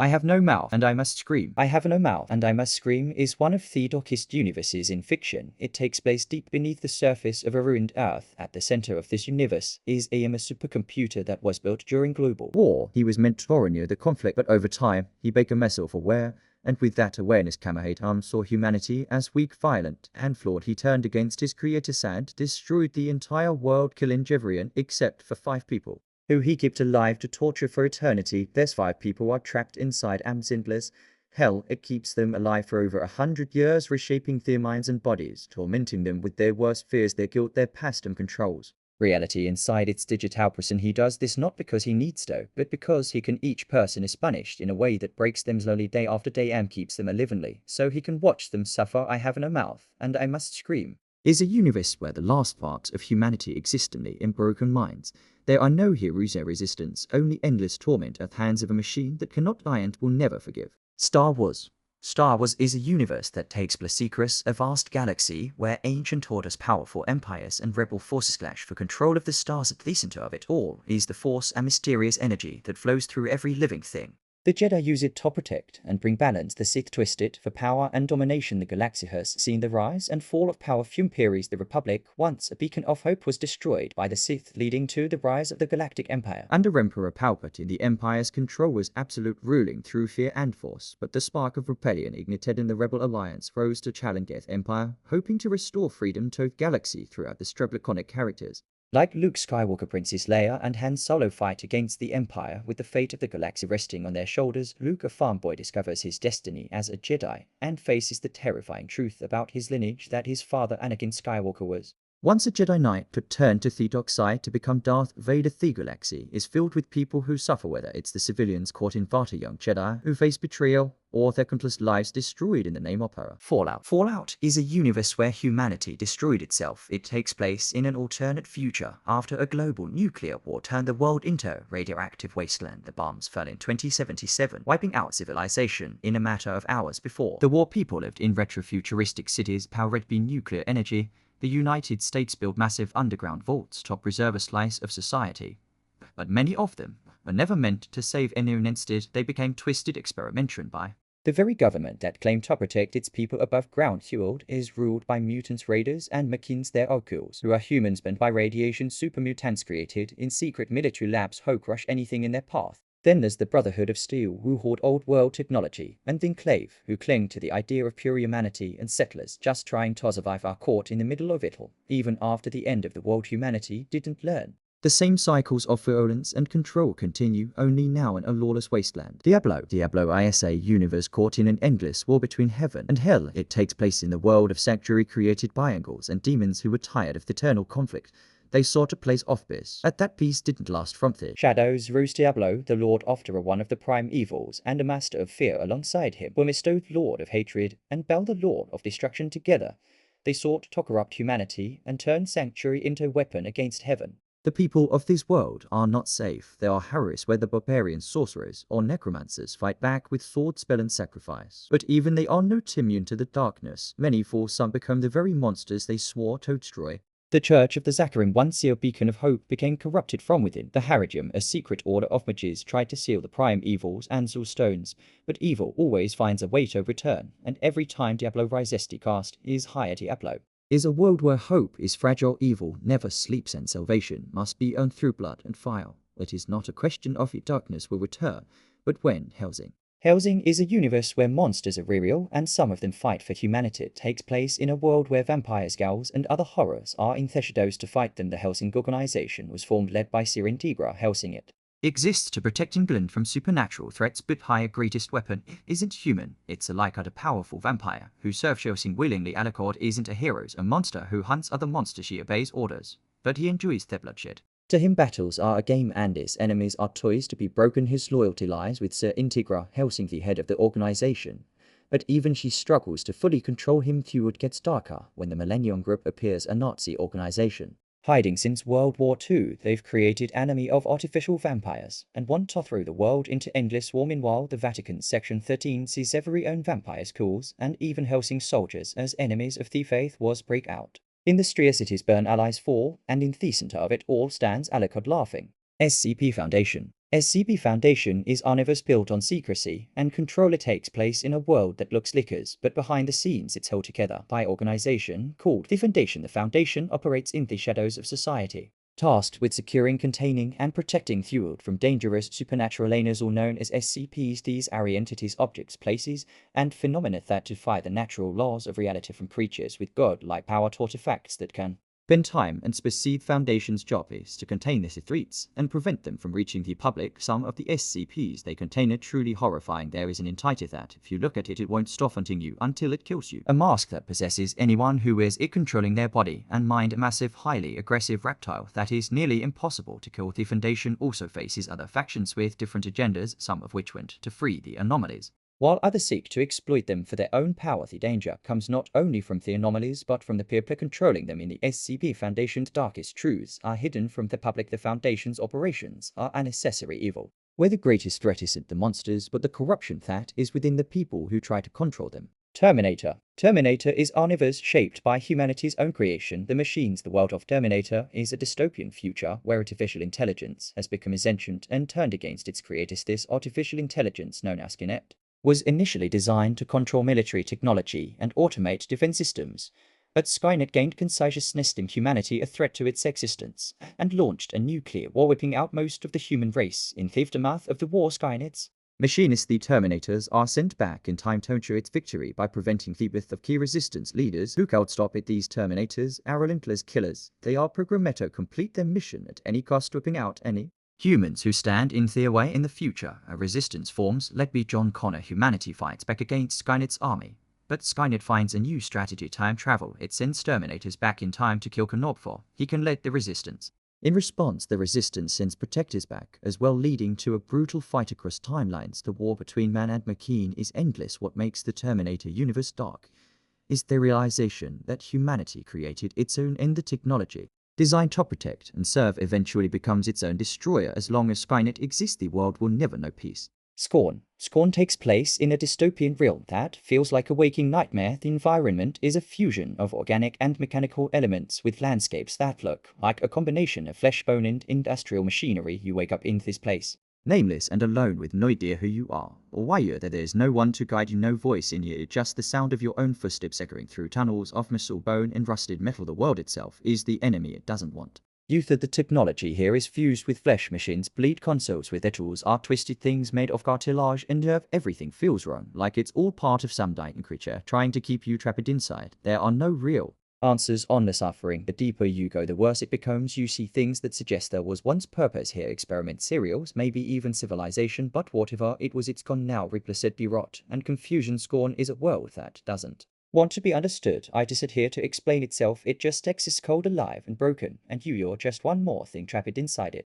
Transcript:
I have no mouth and I must scream. I have no mouth and I must scream is one of the darkest universes in fiction. It takes place deep beneath the surface of a ruined Earth. At the center of this universe is a supercomputer that was built during global war. He was meant to foreigner the conflict, but over time, he became a self-aware, and with that awareness Kamahate saw humanity as weak, violent, and flawed. He turned against his creator and destroyed the entire world, killing everyone except for 5 people, who he kept alive to torture for eternity. These 5 people are trapped inside IHNMAIMS endless hell. It keeps them alive for over 100 years, reshaping their minds and bodies, tormenting them with their worst fears, their guilt, their past, and controls reality inside its digital person. He does this not because he needs to, but because he can. Each person is punished in a way that breaks them slowly day after day and keeps them alive, so he can watch them suffer. I have no mouth, and I must scream is a universe where the last parts of humanity exist only in broken minds. There are no heroes or resistance, only endless torment at the hands of a machine that cannot lie and will never forgive. Star Wars. Star Wars is a universe that takes place across a vast galaxy where ancient orders, powerful empires, and rebel forces clash for control of the stars. At the center of it all is the Force, a mysterious energy that flows through every living thing. The Jedi use it to protect and bring balance. The Sith twist it for power and domination. The galaxy has seen the rise and fall of power few imperies. The Republic, once a beacon of hope, was destroyed by the Sith, leading to the rise of the Galactic Empire. Under Emperor Palpatine, the Empire's control was absolute, ruling through fear and force, but the spark of rebellion ignited in the Rebel Alliance rose to challenge the Empire, hoping to restore freedom to the galaxy throughout the struggle. Iconic characters like Luke Skywalker, Princess Leia, and Han Solo fight against the Empire with the fate of the galaxy resting on their shoulders. Luke, a farm boy, discovers his destiny as a Jedi and faces the terrifying truth about his lineage that his father, Anakin Skywalker, was once a Jedi Knight, but turned to the dark side to become Darth Vader. The galaxy is filled with people who suffer, whether it's the civilians caught in Vata, young Jedi who face betrayal, or their countless lives destroyed in the name of horror. Fallout. Fallout is a universe where humanity destroyed itself. It takes place in an alternate future after a global nuclear war turned the world into a radioactive wasteland. The bombs fell in 2077, wiping out civilization in a matter of hours. Before the war, people lived in retrofuturistic cities powered by nuclear energy. The United States built massive underground vaults to preserve a slice of society, but many of them were never meant to save anyone. Instead, they became twisted experimentation by the very government that claimed to protect its people above ground. Fueled is ruled by mutants, raiders, and machines. Their occurs, who are humans bent by radiation, super mutants created in secret military labs who crush anything in their path. Then there's the Brotherhood of Steel, who hoard old world technology, and the Enclave, who cling to the idea of pure humanity, and settlers just trying to survive are caught in the middle of it all. Even after the end of the world, humanity didn't learn. The same cycles of violence and control continue, only now in a lawless wasteland. Diablo is a universe caught in an endless war between heaven and hell. It takes place in the world of sanctuary created by angels and demons who were tired of the eternal conflict. They sought a place of peace. At that peace didn't last from the shadows rose Diablo, the Lord of Terror, one of the prime evils, and a master of fear. Alongside him were Mistowed, Lord of Hatred, and Bel, the Lord of Destruction. Together, they sought to corrupt humanity and turn sanctuary into a weapon against heaven. The people of this world are not safe. They are horrors where the barbarians, sorcerers, or necromancers fight back with sword, spell, and sacrifice. But even they are not immune to the darkness. Many, for some, become the very monsters they swore to destroy. The Church of the Zakarim, once a beacon of hope, became corrupted from within. The Haradrim, a secret order of mages, tried to seal the prime evils and soul stones, but evil always finds a way to return, and every time Diablo rises, the cast is higher. Diablo is a world where hope is fragile, evil never sleeps, and salvation must be earned through blood and fire. It is not a question of if darkness will return, but when. Hellsing. Hellsing is a universe where monsters are real, and some of them fight for humanity. It takes place in a world where vampires, ghouls, and other horrors are in the shadows to fight them. The Hellsing organization was formed, led by Sirin Tigra. Hellsing it exists to protect England from supernatural threats, but higher greatest weapon isn't human. It's a a powerful vampire who serves Hellsing willingly. Alucard isn't a hero, a monster who hunts other monsters. He obeys orders, but he enjoys their bloodshed. To him, battles are a game and his enemies are toys to be broken. His loyalty lies with Sir Integra, Hellsing, the head of the organization. But even she struggles to fully control him. Feud gets darker when the Millennium Group appears, a Nazi organization. Hiding since World War II, they've created an army of artificial vampires and want to throw the world into endless war. Meanwhile, the Vatican's Section 13 sees every own vampire schools and even Hellsing soldiers as enemies of the faith wars break out. In the street cities burn, allies fall, and in the center of it all stands Alucard laughing. SCP Foundation. SCP Foundation is universe built on secrecy, and control takes place in a world that looks lickers, but behind the scenes it's held together by an organization called the Foundation. The Foundation operates in the shadows of society, tasked with securing, containing, and protecting the world from dangerous supernatural aliens, or known as SCPs. These are entities, objects, places, and phenomena that defy the natural laws of reality, from creatures with god-like power to artifacts that can bend time and space. The Foundation's job is to contain these threats and prevent them from reaching the public. Some of the SCPs they contain are truly horrifying. There is an entity that, if you look at it, it won't stop hunting you until it kills you. A mask that possesses anyone who wears it, controlling their body and mind. A massive, highly aggressive reptile that is nearly impossible to kill. The Foundation also faces other factions with different agendas, some of which want to free the anomalies, while others seek to exploit them for their own power. The danger comes not only from the anomalies but from the people controlling them. In the SCP Foundation's darkest truths are hidden from the public. The Foundation's operations are a necessary evil, where the greatest threat isn't the monsters but the corruption that is within the people who try to control them. Terminator. Terminator is a universe shaped by humanity's own creation, the machines. The world of Terminator is a dystopian future where artificial intelligence has become sentient and turned against its creators. This artificial intelligence, known as Scorn, was initially designed to control military technology and automate defense systems, but Skynet gained consciousness in humanity, a threat to its existence, and launched a nuclear war, wiping out most of the human race. In the aftermath of the war, Skynet's machinists, the Terminators, are sent back in time to ensure its victory by preventing the birth of key resistance leaders who can't stop it. These Terminators are relentless killers. They are programmed to complete their mission at any cost, wiping out any humans who stand in their way. In the future, a resistance forms, led by John Connor. Humanity fights back against Skynet's army, but Skynet finds a new strategy: time travel. It sends Terminators back in time to kill Connor before he can lead the resistance. In response, the resistance sends protectors back as well, leading to a brutal fight across timelines. The war between man and machine is endless. What makes the Terminator universe dark is the realization that humanity created its own, and the technology designed to protect and serve eventually becomes its own destroyer. As long as Skynet exists, the world will never know peace. Scorn. Scorn takes place in a dystopian realm that feels like a waking nightmare. The environment is a fusion of organic and mechanical elements, with landscapes that look like a combination of flesh, bone, and industrial machinery. You wake up in this place, nameless and alone, with no idea who you are or why you're there. There's no one to guide you, no voice in here, just the sound of your own footsteps echoing through tunnels of muscle, bone, and rusted metal. The world itself is the enemy it doesn't want. Youth of the technology here is fused with flesh. Machines bleed consoles with their tools are twisted things made of cartilage and nerve. Everything feels wrong, like it's all part of some dying creature trying to keep you trapped inside. There are no real answers on the suffering. The deeper you go, the worse it becomes. You see things that suggest there was once purpose here, experiment, serials, maybe even civilization, but whatever it was, it's gone now. Replaced by rot and confusion. Scorn is a world that doesn't want to be understood. I just here to explain itself. It just exists cold, alive, and broken, and you're just one more thing trapped inside it.